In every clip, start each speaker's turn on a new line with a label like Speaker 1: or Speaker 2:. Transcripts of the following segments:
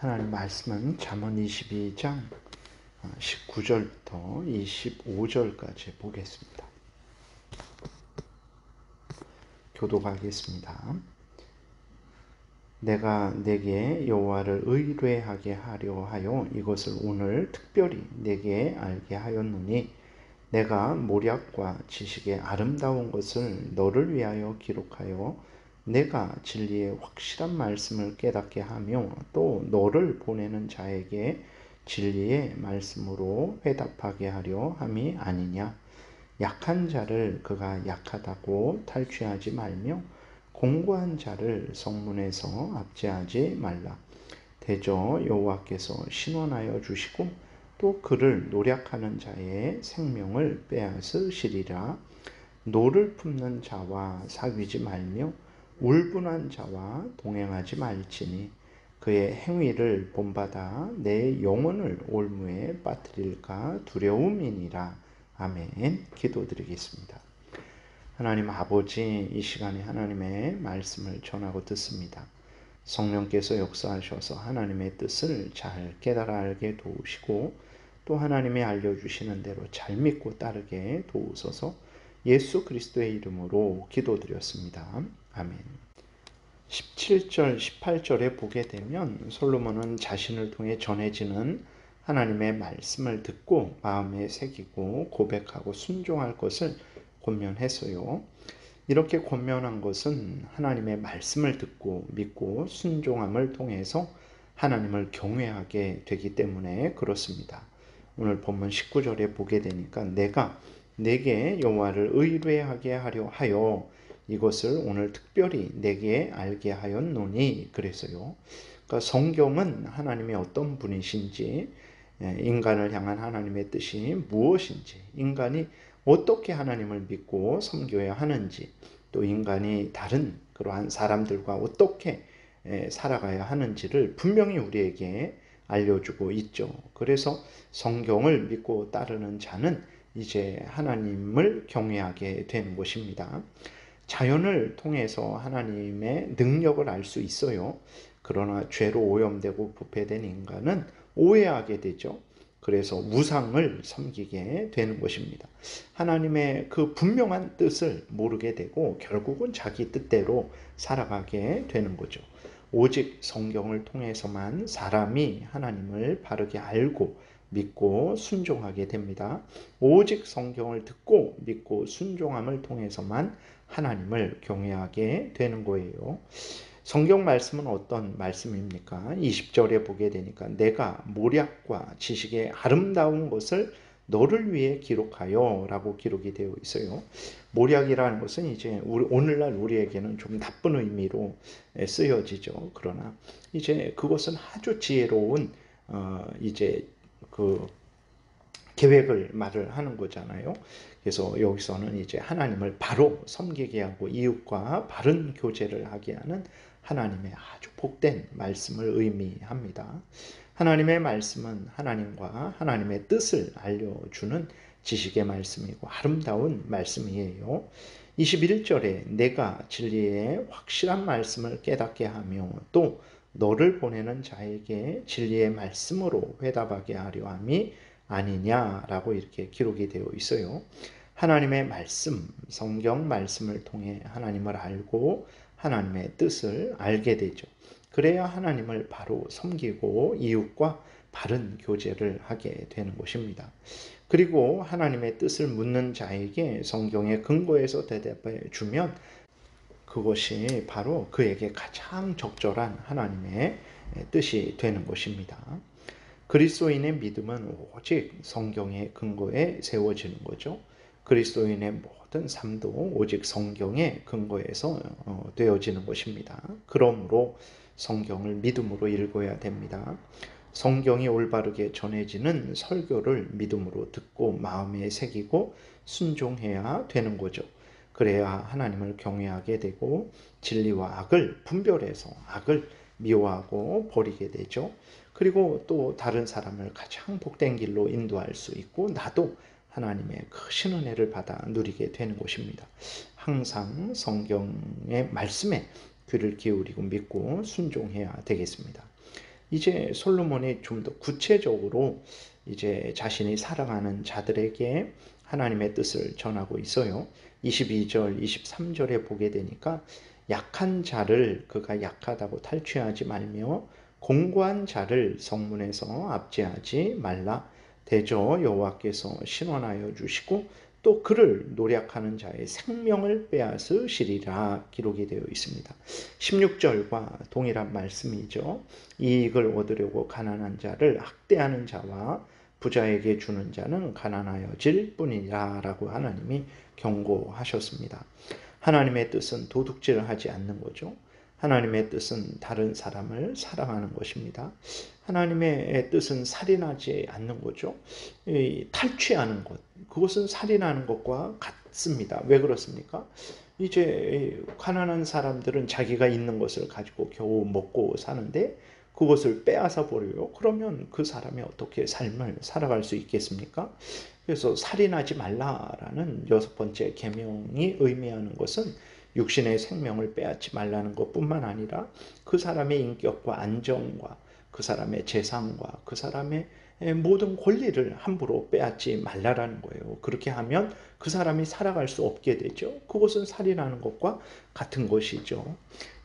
Speaker 1: 하나님 말씀은 잠언 22장 19절부터 25절까지 보겠습니다. 교독하겠습니다. 내가 내게 여호와를 의뢰하게 하려 하여 이것을 오늘 특별히 내게 알게 하였노니 내가 모략과 지식의 아름다운 것을 너를 위하여 기록하여 내가 진리의 확실한 말씀을 깨닫게 하며 또 너를 보내는 자에게 진리의 말씀으로 회답하게 하려 함이 아니냐. 약한 자를 그가 약하다고 탈취하지 말며 공고한 자를 성문에서 압제하지 말라. 대저 여호와께서 신원하여 주시고 또 그를 노략하는 자의 생명을 빼앗으시리라. 노를 품는 자와 사귀지 말며 울분한 자와 동행하지 말지니 그의 행위를 본받아 내 영혼을 올무에 빠뜨릴까 두려움이니라. 아멘. 기도드리겠습니다. 하나님 아버지, 이 시간에 하나님의 말씀을 전하고 듣습니다. 성령께서 역사하셔서 하나님의 뜻을 잘 깨달아 알게 도우시고 또 하나님이 알려주시는 대로 잘 믿고 따르게 도우소서. 예수 그리스도의 이름으로 기도드렸습니다. 아멘. 17절, 18절에 보게 되면 솔로몬은 자신을 통해 전해지는 하나님의 말씀을 듣고 마음에 새기고 고백하고 순종할 것을 권면했어요. 이렇게 권면한 것은 하나님의 말씀을 듣고 믿고 순종함을 통해서 하나님을 경외하게 되기 때문에 그렇습니다. 오늘 본문 19절에 보게 되니까 내가 내게 여호와를 의뢰하게 하려 하여 이것을 오늘 특별히 내게 알게 하였노니 그래서요. 그러니까 성경은 하나님이 어떤 분이신지, 인간을 향한 하나님의 뜻이 무엇인지, 인간이 어떻게 하나님을 믿고 섬겨야 하는지, 또 인간이 다른 그러한 사람들과 어떻게 살아가야 하는지를 분명히 우리에게 알려주고 있죠. 그래서 성경을 믿고 따르는 자는 이제 하나님을 경외하게 되는 것입니다. 자연을 통해서 하나님의 능력을 알 수 있어요. 그러나 죄로 오염되고 부패된 인간은 오해하게 되죠. 그래서 우상을 섬기게 되는 것입니다. 하나님의 그 분명한 뜻을 모르게 되고 결국은 자기 뜻대로 살아가게 되는 거죠. 오직 성경을 통해서만 사람이 하나님을 바르게 알고 믿고 순종하게 됩니다. 오직 성경을 듣고 믿고 순종함을 통해서만 하나님을 경외하게 되는 거예요. 성경 말씀은 어떤 말씀입니까? 20절에 보게 되니까 내가 모략과 지식의 아름다운 것을 너를 위해 기록하여 라고 기록이 되어 있어요. 모략이라는 것은 이제 오늘날 우리에게는 좀 나쁜 의미로 쓰여지죠. 그러나 이제 그것은 아주 지혜로운 이제 그 계획을 말을 하는 거잖아요. 그래서 여기서는 이제 하나님을 바로 섬기게 하고 이웃과 바른 교제를 하게 하는 하나님의 아주 복된 말씀을 의미합니다. 하나님의 말씀은 하나님과 하나님의 뜻을 알려주는 지식의 말씀이고 아름다운 말씀이에요. 21절에 내가 진리의 확실한 말씀을 깨닫게 하며 또 너를 보내는 자에게 진리의 말씀으로 회답하게 하려 함이 아니냐라고 이렇게 기록이 되어 있어요. 하나님의 말씀, 성경 말씀을 통해 하나님을 알고 하나님의 뜻을 알게 되죠. 그래야 하나님을 바로 섬기고 이웃과 바른 교제를 하게 되는 것입니다. 그리고 하나님의 뜻을 묻는 자에게 성경의 근거에서 대답해 주면 그것이 바로 그에게 가장 적절한 하나님의 뜻이 되는 것입니다. 그리스도인의 믿음은 오직 성경의 근거에 세워지는 거죠. 그리스도인의 모든 삶도 오직 성경의 근거에서 되어지는 것입니다. 그러므로 성경을 믿음으로 읽어야 됩니다. 성경이 올바르게 전해지는 설교를 믿음으로 듣고 마음에 새기고 순종해야 되는 거죠. 그래야 하나님을 경외하게 되고 진리와 악을 분별해서 악을 미워하고 버리게 되죠. 그리고 또 다른 사람을 가장 복된 길로 인도할 수 있고 나도 하나님의 크신 은혜를 받아 누리게 되는 것입니다. 항상 성경의 말씀에 귀를 기울이고 믿고 순종해야 되겠습니다. 이제 솔로몬이 좀 더 구체적으로 이제 자신이 사랑하는 자들에게 하나님의 뜻을 전하고 있어요. 22절, 23절에 보게 되니까 약한 자를 그가 약하다고 탈취하지 말며 공고한 자를 성문에서 압제하지 말라. 대저 여호와께서 신원하여 주시고 또 그를 노략하는 자의 생명을 빼앗으시리라 기록이 되어 있습니다. 16절과 동일한 말씀이죠. 이익을 얻으려고 가난한 자를 학대하는 자와 부자에게 주는 자는 가난하여질 뿐이라 라고 하나님이 경고하셨습니다. 하나님의 뜻은 도둑질을 하지 않는 거죠. 하나님의 뜻은 다른 사람을 사랑하는 것입니다. 하나님의 뜻은 살인하지 않는 거죠. 탈취하는 것, 그것은 살인하는 것과 같습니다. 왜 그렇습니까? 이제 가난한 사람들은 자기가 있는 것을 가지고 겨우 먹고 사는데 그것을 빼앗아 버려요. 그러면 그 사람이 어떻게 삶을 살아갈 수 있겠습니까? 그래서 살인하지 말라라는 6번째 계명이 의미하는 것은 육신의 생명을 빼앗지 말라는 것뿐만 아니라 그 사람의 인격과 안정과 그 사람의 재산과 그 사람의 모든 권리를 함부로 빼앗지 말라라는 거예요. 그렇게 하면 그 사람이 살아갈 수 없게 되죠. 그것은 살인하는 것과 같은 것이죠.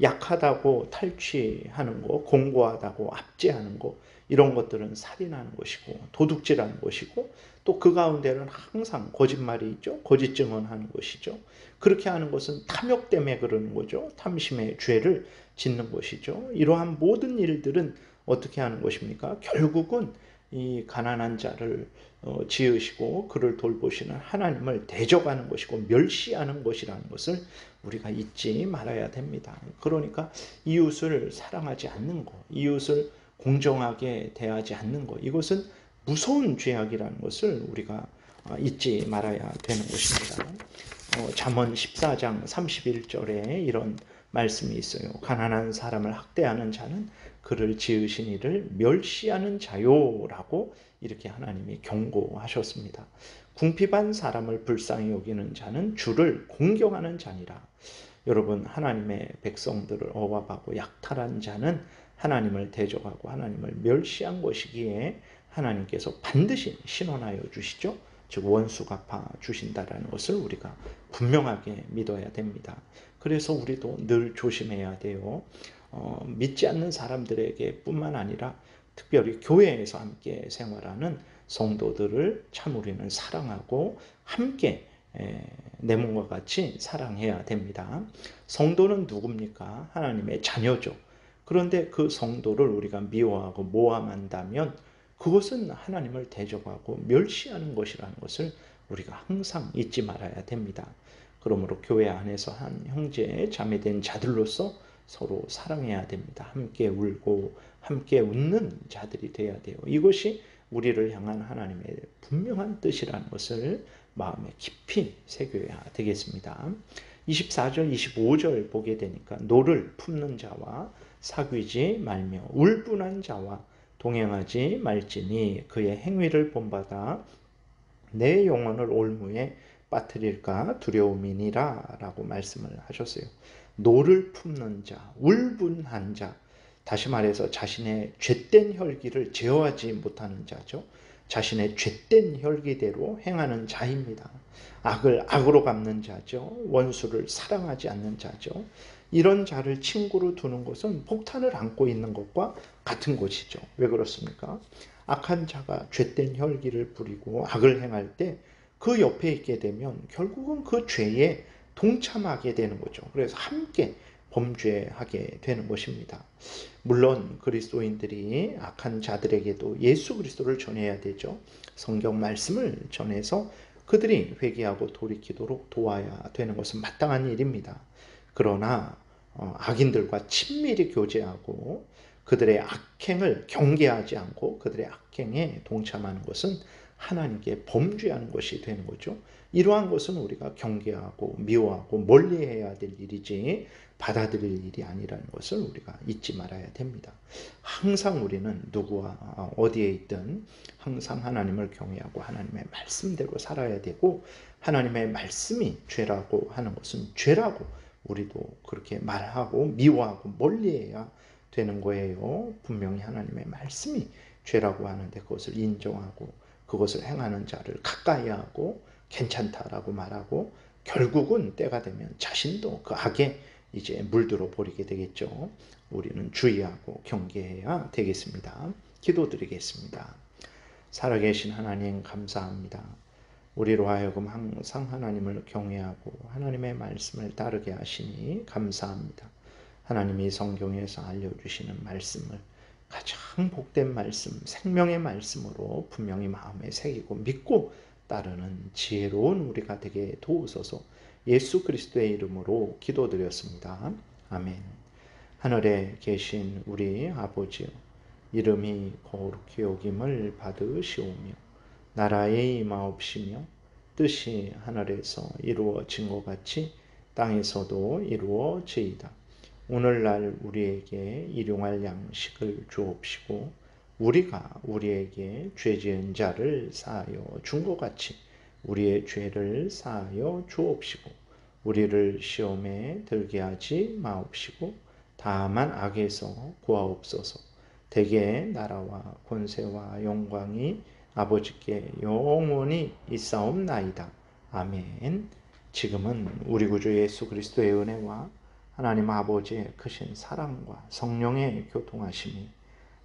Speaker 1: 약하다고 탈취하는 것, 공고하다고 압제하는 것, 이런 것들은 살인하는 것이고 도둑질하는 것이고 또 그 가운데는 항상 거짓말이 있죠. 거짓 증언하는 것이죠. 그렇게 하는 것은 탐욕 때문에 그러는 거죠. 탐심의 죄를 짓는 것이죠. 이러한 모든 일들은 어떻게 하는 것입니까? 결국은 이 가난한 자를 지으시고 그를 돌보시는 하나님을 대적하는 것이고 멸시하는 것이라는 것을 우리가 잊지 말아야 됩니다. 그러니까 이웃을 사랑하지 않는 것, 이웃을 공정하게 대하지 않는 것, 이것은 무서운 죄악이라는 것을 우리가 잊지 말아야 되는 것입니다. 잠언 14장 31절에 이런 말씀이 있어요. 가난한 사람을 학대하는 자는 그를 지으신 이를 멸시하는 자요라고 이렇게 하나님이 경고하셨습니다. 궁핍한 사람을 불쌍히 여기는 자는 주를 공경하는 자니라. 여러분, 하나님의 백성들을 억압하고 약탈한 자는 하나님을 대적하고 하나님을 멸시한 것이기에 하나님께서 반드시 신원하여 주시죠. 즉 원수 갚아 주신다라는 것을 우리가 분명하게 믿어야 됩니다. 그래서 우리도 늘 조심해야 돼요. 믿지 않는 사람들에게 뿐만 아니라 특별히 교회에서 함께 생활하는 성도들을 참 우리는 사랑하고 함께 내 몸과 같이 사랑해야 됩니다. 성도는 누굽니까? 하나님의 자녀죠. 그런데 그 성도를 우리가 미워하고 모함한다면 그것은 하나님을 대적하고 멸시하는 것이라는 것을 우리가 항상 잊지 말아야 됩니다. 그러므로 교회 안에서 한 형제 자매된 자들로서 서로 사랑해야 됩니다. 함께 울고 함께 웃는 자들이 되어야 돼요. 이것이 우리를 향한 하나님의 분명한 뜻이라는 것을 마음에 깊이 새겨야 되겠습니다. 24절, 25절 보게 되니까 노를 품는 자와 사귀지 말며 울분한 자와 동행하지 말지니 그의 행위를 본받아 내 영혼을 올무에 빠뜨릴까 두려움이니라 라고 말씀을 하셨어요. 노를 품는 자, 울분한 자, 다시 말해서 자신의 죄된 혈기를 제어하지 못하는 자죠. 자신의 죄된 혈기대로 행하는 자입니다. 악을 악으로 갚는 자죠. 원수를 사랑하지 않는 자죠. 이런 자를 친구로 두는 것은 폭탄을 안고 있는 것과 같은 것이죠. 왜 그렇습니까? 악한 자가 죄된 혈기를 부리고 악을 행할 때 그 옆에 있게 되면 결국은 그 죄에 동참하게 되는 거죠. 그래서 함께 범죄하게 되는 것입니다. 물론 그리스도인들이 악한 자들에게도 예수 그리스도를 전해야 되죠. 성경 말씀을 전해서 그들이 회개하고 돌이키도록 도와야 되는 것은 마땅한 일입니다. 그러나 악인들과 친밀히 교제하고 그들의 악행을 경계하지 않고 그들의 악행에 동참하는 것은 하나님께 범죄하는 것이 되는 거죠. 이러한 것은 우리가 경계하고 미워하고 멀리해야 될 일이지 받아들일 일이 아니라는 것을 우리가 잊지 말아야 됩니다. 항상 우리는 누구와 어디에 있든 항상 하나님을 경외하고 하나님의 말씀대로 살아야 되고 하나님의 말씀이 죄라고 하는 것은 죄라고 우리도 그렇게 말하고 미워하고 멀리해야 되는 거예요. 분명히 하나님의 말씀이 죄라고 하는데 그것을 인정하고 그것을 행하는 자를 가까이 하고 괜찮다라고 말하고 결국은 때가 되면 자신도 그 악에 이제 물들어 버리게 되겠죠. 우리는 주의하고 경계해야 되겠습니다. 기도드리겠습니다. 살아계신 하나님 감사합니다. 우리로 하여금 항상 하나님을 경외하고 하나님의 말씀을 따르게 하시니 감사합니다. 하나님이 성경에서 알려주시는 말씀을 가장 복된 말씀, 생명의 말씀으로 분명히 마음에 새기고 믿고 따르는 지혜로운 우리가 되게 도우소서. 예수 그리스도의 이름으로 기도드렸습니다. 아멘. 하늘에 계신 우리 아버지여, 이름이 거룩히 여김을 받으시오며 나라의 임하옵시며 뜻이 하늘에서 이루어진 것 같이 땅에서도 이루어지이다. 오늘날 우리에게 일용할 양식을 주옵시고 우리가 우리에게 죄 지은 자를 사하여 준 것 같이 우리의 죄를 사하여 주옵시고 우리를 시험에 들게 하지 마옵시고 다만 악에서 구하옵소서. 대개 나라와 권세와 영광이 아버지께 영원히 있사옵나이다. 아멘. 지금은 우리 구주 예수 그리스도의 은혜와 하나님 아버지의 크신 사랑과 성령의 교통하심이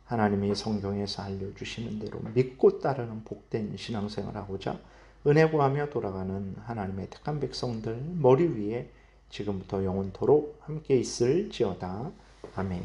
Speaker 1: 하나님이 성경에서 알려주시는 대로 믿고 따르는 복된 신앙생활하고자 은혜 구하며 돌아가는 하나님의 택한 백성들 머리 위에 지금부터 영원토록 함께 있을지어다. 아멘.